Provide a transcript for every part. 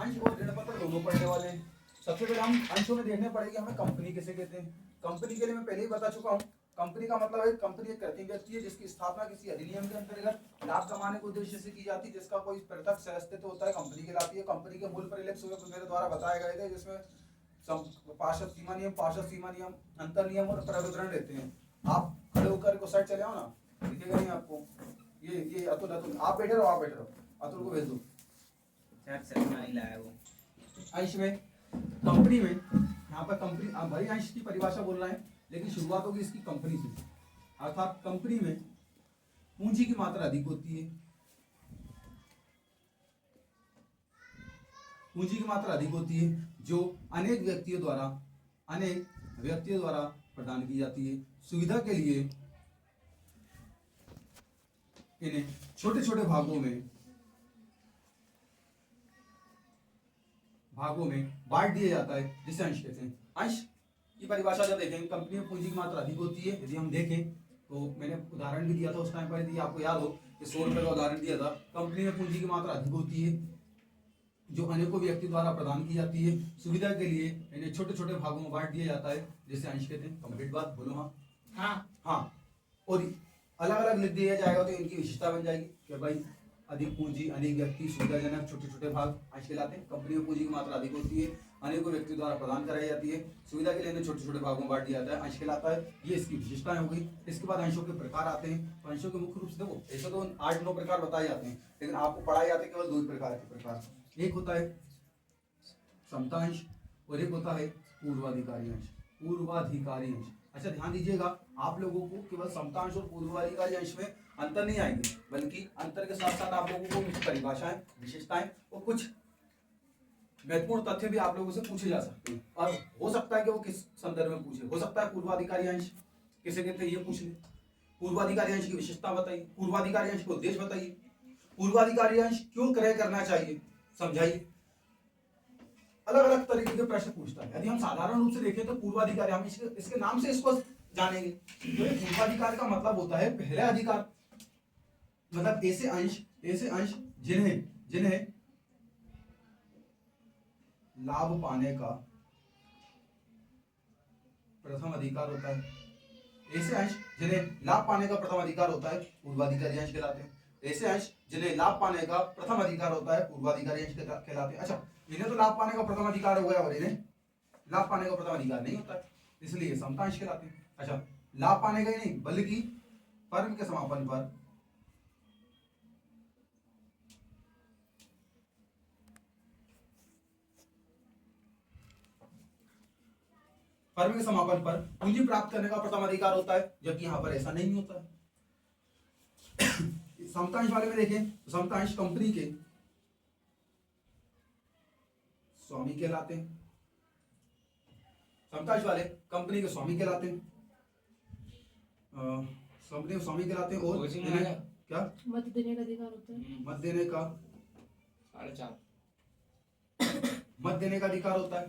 अंश और ऋण पत्र दोनों पढ़ने वाले हैं। सबसे पहले हम अंशों में देखने पड़ेगी हमें कंपनी किसे कहते हैं। कंपनी के लिए मैं पहले ही बता चुका हूँ। कंपनी का मतलब है कंपनी एक कृत्रिम व्यक्ति है जिसकी स्थापना किसी अधिनियम के अंतर्गत लाभ कमाने के उद्देश्य से की जाती है, जिसका कोई प्रत्यक्ष अस्तित्व होता है, कंपनी कहलाती है। कंपनी के मूल परिलक्ष्य मेरे द्वारा बताए गए थे, जिसमें पार्षद सीमा नियम, अंतर नियम और प्रविवरण रहते हैं। आप खड़े होकर को साइड चले आओ ना, दिखेगा नहीं आपको। ये अतुल आप बैठे रहो, अतुल को भेज दो। अंश में कंपनी में यहाँ पर कंपनी भरी अंश की परिभाषा बोल रहा है, लेकिन शुरुआत होगी इसकी कंपनी से। अर्थात कंपनी में पूंजी की मात्रा अधिक होती है, पूंजी की मात्रा अधिक होती है जो अनेक व्यक्तियों द्वारा प्रदान की जाती है। सुविधा के लिए इन्हें छोटे छोटे भागों में बांट दिया जाता है, जिसे अंश कहते हैं। अंश की परिभाषा जब देखें, कंपनी में पूंजी की मात्रा अधिक होती है। यदि हम देखें तो मैंने उदाहरण भी दिया था उस टाइम पर, यदि आपको याद हो कि 100 रुपए का उदाहरण दिया था। कंपनी में पूंजी की मात्रा अधिक होती है जो अनेकों व्यक्ति द्वारा प्रदान की जाती है। सुविधा के लिए इन्हें छोटे छोटे भागों में बांट दिया जाता है, जिसे अंश कहते हैं। कंप्लीट बात बोलो। हाँ। और अलग अलग लिख दिया जाएगा तो इनकी विशेषता बन जाएगी कि भाई अधिक पूंजी, अनेक व्यक्ति, सुविधाजनक, छोटे छोटे भाग अंश कहलाते हैं। कंपनी में पूंजी की मात्रा अधिक होती है, अनेकों व्यक्ति द्वारा प्रदान कराई जाती है, सुविधा के लिए इन्हें छोटे छोटे भागों में बांट दिया जाता है, अंश कहलाता है। ये इसकी विशेषताएं हो गई। इसके बाद अंशों के प्रकार आते हैं। तो अंशों के मुख्य रूप से देखो, ऐसे तो 8-9 प्रकार बताए जाते हैं, लेकिन आपको पढ़ाए जाते हैं केवल 2 प्रकार के प्रकार। एक होता है समतांश और एक होता है पूर्वाधिकारी अंश। अच्छा ध्यान दीजिएगा, आप लोगों को केवल समतांश और पूर्वाधिकारी अंश में अंतर नहीं आएंगे, बल्कि अंतर के साथ साथ आप लोगों को उनकी परिभाषाएं, विशेषताएं और कुछ महत्वपूर्ण तथ्य भी आप लोगों से पूछे जा सकते हैं। और हो सकता है कि वो किस संदर्भ में पूछे। हो सकता है पूर्वाधिकारी अंश किसे कहते हैं ये पूछ ले, पूर्वाधिकारी अंश की विशेषता बताइए, पूर्वाधिकारी अंश का उद्देश्य बताइए, पूर्वाधिकारी अंश क्यों क्रय करना चाहिए समझाइए। अलग अलग तरीके के प्रश्न पूछता है। यदि हम साधारण रूप से देखें तो पूर्वाधिकारी, हम इसके नाम से इसको जानेंगे। तो ये पूर्वाधिकार का मतलब होता है पहला अधिकार, मतलब ऐसे अंश जिन्हें लाभ पाने का प्रथम अधिकार होता है। ऐसे अंश जिन्हें लाभ पाने का प्रथम अधिकार होता है पूर्वाधिकारी अंश कहलाते हैं। ऐसे अंश जिन्हें लाभ पाने का प्रथम अधिकार होता है पूर्वाधिकारी अंश कहलाते हैं। अच्छा, इन्हें तो लाभ पाने का प्रथम अधिकार हो गया और इन्हें लाभ पाने का प्रथम अधिकार नहीं होता है, इसलिए समतांश कहलाते हैं। अच्छा, लाभ पाने का ही नहीं बल्कि फर्म के समापन पर पूंजी प्राप्त करने का प्रथम अधिकार होता है, जबकि यहां पर ऐसा नहीं होता है। समतांश वाले में देखें तो समतांश कंपनी के स्वामी कहलाते हैं। समतांश वाले कंपनी के स्वामी कहलाते हैं, कंपनी के स्वामी कहलाते हैं। और क्या मत देने का अधिकार होता है, मत देने का 4.5 मत देने का अधिकार होता है।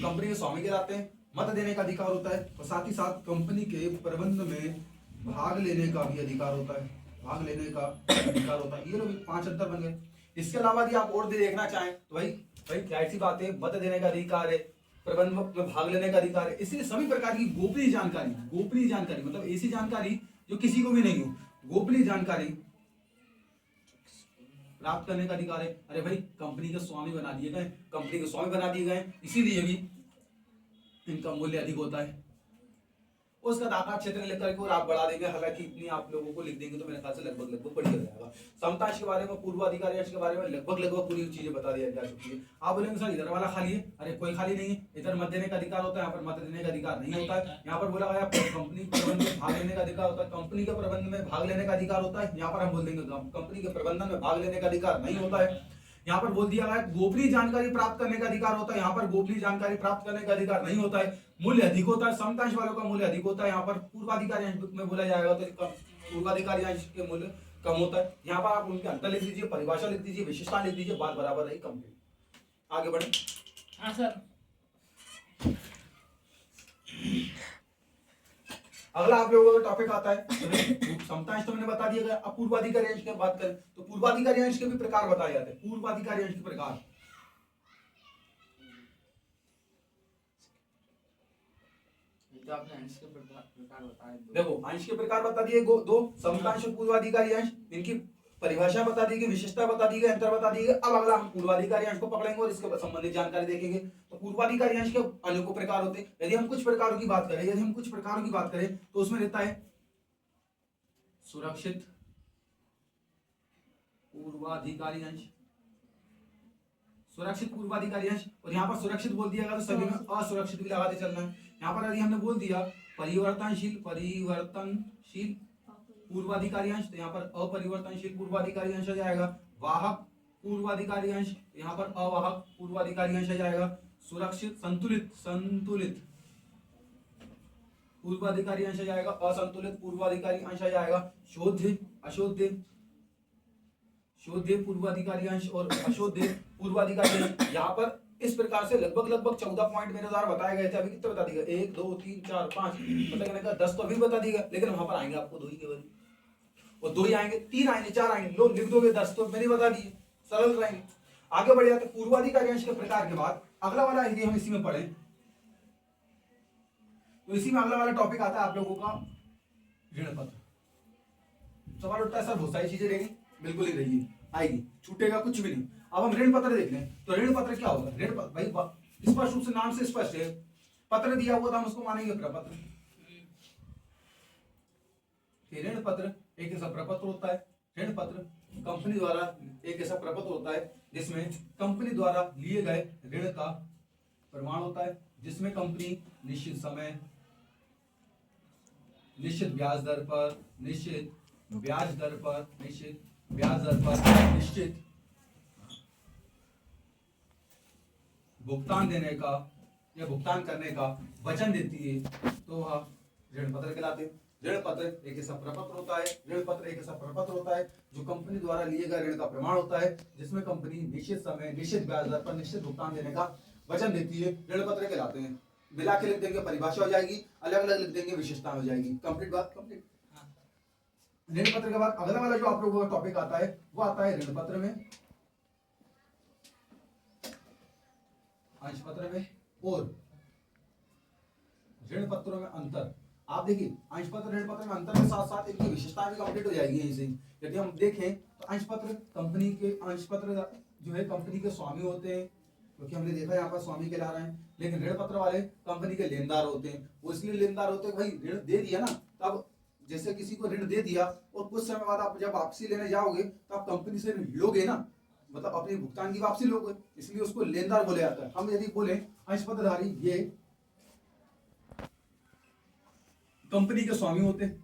कंपनी के स्वामी कहलाते हैं, मत देने का अधिकार होता है, और साथ ही साथ कंपनी के प्रबंध में भाग लेने का भी अधिकार होता है। ये लोग 5 अंतर बन गए। इसके अलावा यदि आप और भी देखना चाहें तो भाई जाहिर सी बात है, मत देने का अधिकार है, प्रबंध में भाग लेने का अधिकार है। इसलिए सभी प्रकार की गोपनीय जानकारी मतलब ऐसी जानकारी जो किसी को भी नहीं हो, गोपनीय जानकारी प्राप्त करने का अधिकार है। अरे भाई कंपनी के स्वामी बना दिए गए, इसीलिए भी इनका मूल्य अधिक होता है। उसका दाता क्षेत्र लिख करके और आप बढ़ा देंगे, हालांकि इतनी आप लोगों को लिख देंगे तो मेरे ख्याल से लगभग बढ़िया हो जाएगा। समतांश के बारे में, पूर्वाधिकारी अंश के बारे में लगभग पूरी चीजें बता दी जा चुकी है। आप बोलेंगे सर इधर वाला खाली है, अरे कोई खाली नहीं है। इधर मत देने का अधिकार होता है, यहाँ पर मत देने का अधिकार नहीं होता है। यहाँ पर बोला गया कंपनी प्रबंध में भाग लेने का अधिकार होता है, कंपनी के प्रबंध में भाग लेने का अधिकार होता है। यहाँ पर हम बोल देंगे कंपनी के प्रबंधन में भाग लेने का अधिकार नहीं होता है। यहाँ पर बोल दिया गया गोपनीय जानकारी प्राप्त करने का अधिकार होता है, यहाँ पर गोपनीय जानकारी प्राप्त करने का अधिकार नहीं होता है। मूल्य अधिक होता है, समतांश वालों का मूल्य अधिक होता है। यहाँ पर पूर्वाधिकारी अंश में बोला जाएगा तो पूर्वाधिकारी अंश के मूल्य कम होता है। यहाँ पर आप उनके अंतर लिख दीजिए, परिभाषा लिख दीजिए, विशेषता लिख दीजिए, बात बराबर रही। कंप्लीट, आगे बढ़े। हाँ सर। अगला आप लोगों का टॉपिक आता है समतांश, तो मैंने बता दिया गया। अब पूर्वाधिकारी अंश की बात करें तो पूर्वाधिकारी अंश के भी प्रकार बताए जाते हैं। पूर्वाधिकारी अंश के प्रकार जो आपने अंश के प्रकार बताए दो। देखो अंश के प्रकार बता दिए दो, समकांश और पूर्वाधिकारी अंश, इनकी परिभाषा बता दी गई, विशेषता बता दी गई, अंतर बता दी गई। अब अगला हम पूर्वाधिकारी अंश को पकड़ेंगे और इसके संबंधित जानकारी देखेंगे। तो पूर्वाधिकारी अंश के अनेकों प्रकार होते हैं। यदि हम कुछ प्रकारों की बात करें तो उसमें रहता है सुरक्षित पूर्वाधिकारी अंश, सुरक्षित पूर्वाधिकारी अंश। और यहाँ पर सुरक्षित बोल दिया गया तो सभी में असुरक्षित भी लगाते चलना है। यहाँ पर यदि हमने बोल दिया परिवर्तनशील पूर्वाधिकारी अंश, तो यहाँ पर अपरिवर्तनशील पूर्वाधिकारी अंश आ जाएगा। वाहक पूर्वाधिकारी अंश, यहाँ पर अवाहक पूर्वाधिकारी अंश आ जाएगा। सुरक्षित संतुलित पूर्वाधिकारी अंश आ जाएगा। असंतुलित पूर्वाधिकारी अंश आ जाएगा। शोध्य पूर्वाधिकारी अंश और अशोध्य पूर्वाधिकारी अंश। यहाँ पर इस प्रकार से लगभग 14 पॉइंट मेरे द्वारा बताए गए थे। अभी कितने बता दिए? 1 2 3 4 5 मतलब 10 तो अभी बता दिएगा, लेकिन वहां पर आएंगे आपको 2 ही केवल, और 2 ही आएंगे, 3 आएंगे, 4 आएंगे। लो लिख दोगे 10 तो मैंने बता दिए, सरल रहेंगे। आगे बढ़ जाते पूर्वाधिकारी अंश के प्रकार के बाद अगला वाला यदि हम इसी में पढ़े तो इसी में अगला वाला टॉपिक आता है आप लोगों का ऋण पत्र। सवाल उठता है सर बहुत सारी चीजें रहेंगी, बिल्कुल ही रहेगी, आएगी, छूटेगा कुछ भी नहीं। अब हम ऋण पत्र देख लें तो ऋण पत्र क्या होगा? ऋण पत्र भाई स्पष्ट रूप से नाम से स्पष्ट है, पत्र दिया हुआ था हम उसको मानेंगे प्रपत्र। ऋण पत्र एक ऐसा प्रपत्र होता है, ऋण पत्र कंपनी द्वारा एक ऐसा प्रपत्र होता है जिसमें कंपनी द्वारा लिए गए ऋण का प्रमाण होता है, जिसमें कंपनी निश्चित समय, निश्चित ब्याज दर पर, निश्चित भुगतान देने का या भुगतान करने का वचन देती है, तो वह ऋण पत्र कहलाते हैं। ऋण पत्र एक ऐसा प्रपत्र होता है जो कंपनी द्वारा लिए गए ऋण का प्रमाण होता है, जिसमें कंपनी निश्चित समय, निश्चित ब्याज दर पर निश्चित भुगतान देने का वचन देती है, ऋण पत्र कहलाते हैं। मिला के लिख देंगे परिभाषा हो जाएगी, अलग अलग लिख देंगे विशेषता हो जाएगी। कंप्लीट बात कंप्लीट। ऋण पत्र के बाद अगला वाला जो आप लोगों का टॉपिक आता है वो आता है ऋण पत्र में, अंश पत्र में और ऋण पत्रों में अंतर। आप देखिए अंश पत्र ऋण पत्र में अंतर के साथ साथ इनकी विशेषताएं भी कंप्लीट हो जाएगी यहीं से। यदि हम देखें तो अंश पत्र कंपनी के, अंश पत्र जो है कंपनी के स्वामी होते हैं, क्योंकि हमने देखा यहाँ पर स्वामी कहला रहे हैं। लेकिन ऋण पत्र वाले कंपनी के लेनदार होते हैं। वो इसलिए लेनदार होते हैं भाई ऋण दे दिया ना, तब जैसे किसी को ऋण दे दिया और कुछ समय बाद आप जब वापसी लेने जाओगे तो आप कंपनी से लोगे ना, मतलब अपने भुगतान की वापसी लोगे, इसलिए उसको लेनदार बोले जाता है। हम यदि बोले अंश पत्रधारी ये कंपनी के स्वामी होते हैं,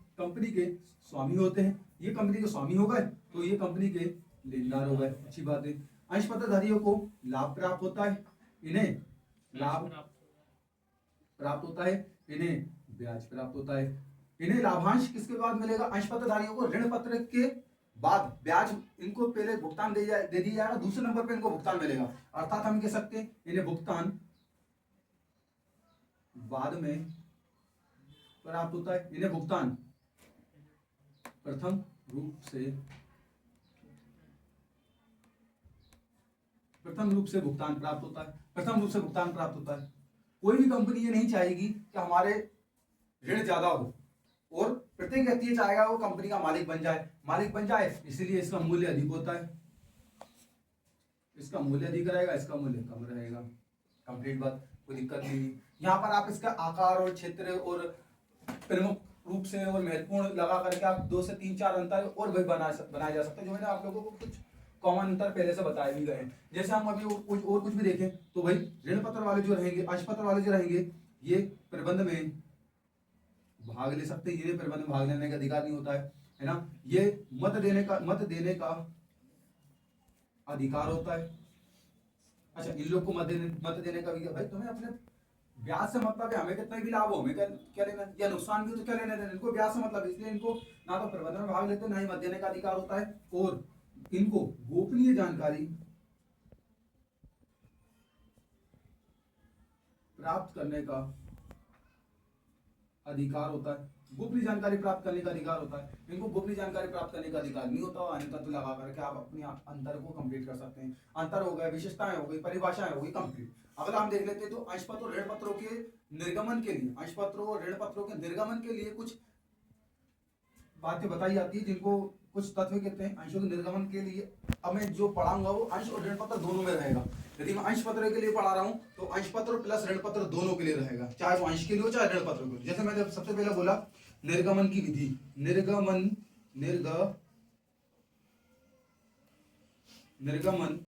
ये कंपनी के स्वामी हो गए तो ये कंपनी के लेनदार हो गए, अच्छी बात है। अंश पत्रधारियों को लाभ प्राप्त होता है, इन्हें लाभ प्राप्त होता है, इन्हें ब्याज प्राप्त होता है। इन्हें लाभांश किसके बाद मिलेगा? अंश पत्रधारियों को ऋण पत्र के बाद ब्याज, इनको पहले भुगतान दे दिया जाएगा, दूसरे नंबर पे इनको भुगतान मिलेगा। अर्थात हम कह सकते हैं इन्हें भुगतान बाद में प्राप्त होता है, इन्हें भुगतान प्रथम रूप से भुगतान प्राप्त होता है। कोई भी कंपनी ये नहीं चाहेगी कि हमारे ऋण ज्यादा हो, और प्रत्येक व्यक्ति ये चाहेगा वो कंपनी का मालिक बन जाए, इसलिए इसका मूल्य अधिक होता है। इसका मूल्य अधिक रहेगा, इसका मूल्य कम रहेगा। कंप्लीट बात, कोई दिक्कत नहीं। यहाँ पर आप इसका आकार और क्षेत्र और प्रमुख रूप से और महत्वपूर्ण लगा करके आप 2 से 3 4 अंतर और भी बनाया जा सकता है, जो मैंने आप लोगों को कुछ कॉमन अंतर पहले से बताए भी गए। जैसे हम अभी कुछ भी देखें तो भाई ऋण पत्र वाले जो रहेंगे, अंश पत्र वाले जो रहेंगे, ये प्रबंध में भाग ले सकते हैं, ये प्रबंध में भाग लेने का अधिकार नहीं होता है ना। ये मत देने का अधिकार होता है। अच्छा, इन लोग को मत देने का भी, भाई तुम्हें अपने ब्याज से मतलब है, हमें कितना भी लाभ हो, हमें क्या लेना, या नुकसान भी हो तो क्या लेना देना, इनको ब्याज से मतलब, इसलिए इनको ना तो प्रबंधन में भाग लेते, ना ही मत देने का अधिकार होता है, और इनको गोपनीय जानकारी प्राप्त करने का अधिकार होता है। गोपनीय जानकारी प्राप्त करने का अधिकार होता है। इनको गोपनीय जानकारी प्राप्त करने का अधिकार नहीं होता, अन्य तत्व लगा करके आप अपने अंतर को कंप्लीट कर सकते हैं। अंतर हो गए, विशेषताएं हो गई, परिभाषाएं हो गई, कंप्लीट। अगला हम देख लेते हैं तो अंश पत्र और ऋण पत्रों के निर्गमन के लिए, अंश पत्रों और ऋण पत्रों के निर्गमन के लिए कुछ बातें बताई जाती है, जिनको कुछ तत्व कहते हैं अंशों के निर्गमन के लिए। अब मैं जो पढ़ाऊंगा वो अंश और ऋण पत्र दोनों में रहेगा। यदि मैं अंश पत्र के लिए पढ़ा रहा हूं तो अंश पत्र प्लस ऋण पत्र दोनों के लिए रहेगा, चाहे वो अंश के लिए हो चाहे ऋण पत्र के लिए। जैसे मैंने सबसे पहले बोला निर्गमन की विधि, निर्गमन